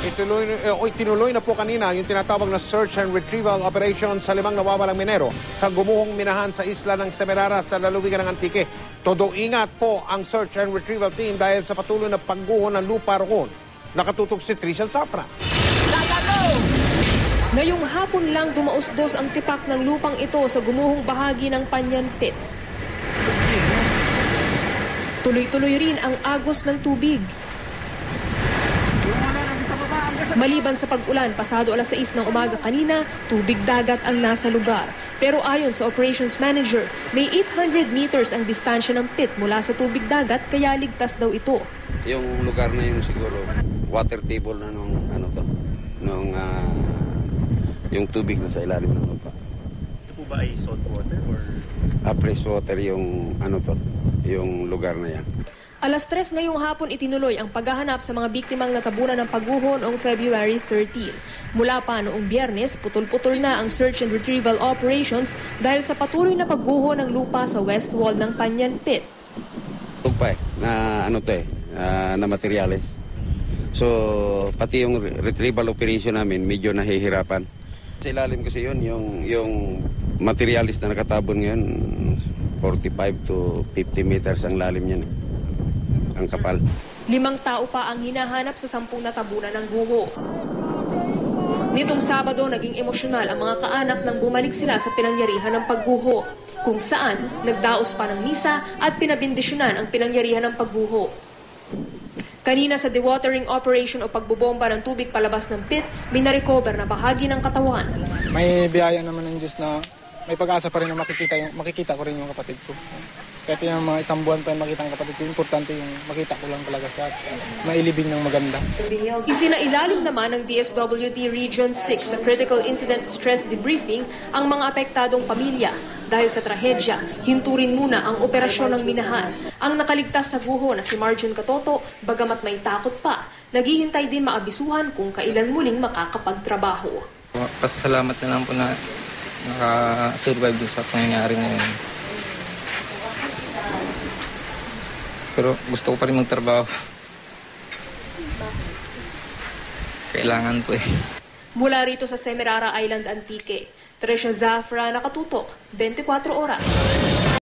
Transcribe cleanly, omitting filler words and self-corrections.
Tinuloy na po kanina yung tinatawag na search and retrieval operation sa 5 nawawalang minero sa gumuhong minahan sa isla ng Semerara sa lalawigan ng Antique. Todo ingat po ang search and retrieval team dahil sa patuloy na pagguho ng lupa roon. Nakatutok si Tricia Zafra. Ngayong hapon lang dumausdos ang tipak ng lupang ito sa gumuhong bahagi ng Panyan Pit. Tuloy-tuloy rin ang agos ng tubig. Maliban sa pag-ulan, pasado alas 6 ng umaga kanina, tubig dagat ang nasa lugar. Pero ayon sa operations manager, may 800 meters ang distansya ng pit mula sa tubig dagat kaya ligtas daw ito. Yung lugar na yun siguro, water table na yung tubig na sa ilalim ng lupa. Ito po ba ay salt water or? Fresh water yung yung lugar na yan. Alas 3 ngayong hapon itinuloy ang paghahanap sa mga biktimang natabunan ng pagguho noong February 13. Mula pa noong Biyernes, putol-putol na ang search and retrieval operations dahil sa patuloy na pagguho ng lupa sa west wall ng Panyan Pit. Lupa na na materyales. So, pati yung retrieval operation namin medyo nahihirapan. Sa ilalim kasi yun, yung materialis na nakatabon ngayon, 45 to 50 meters ang lalim niyan. Ang kapal. 5 tao pa ang hinahanap sa 10 natabunan ng guho. Nitong Sabado, naging emosyonal ang mga kaanak nang bumalik sila sa pinangyarihan ng pagguho, kung saan nagdaos pa ng misa at pinabindisyonan ang pinangyarihan ng pagguho. Kanina sa dewatering operation o pagbubomba ng tubig palabas ng pit, may na-recover na bahagi ng katawan. May biyaya naman ng Diyos na may pag-asa pa rin na makikita ko rin yung kapatid ko. Kahit yung mga 1 buwan pa yung makita ng kapatid ko, importante yung makita ko lang talaga siya at mailibing ng maganda. Isinailalim naman ng DSWD Region 6 sa Critical Incident Stress Debriefing ang mga apektadong pamilya. Dahil sa trahedya, hinturin muna ang operasyon ng minahan. Ang nakaligtas sa guho na si Marjon Catoto, bagamat may takot pa, naghihintay din maabisuhan kung kailan muling makakapagtrabaho. Pasasalamat na lang po na naka-survive sa pangyayari ngayon. Pero gusto ko pa rin magtrabaho. Kailangan po eh. Mula rito sa Semerara Island, Antique, Tricia Zafra, nakatutok, 24 oras.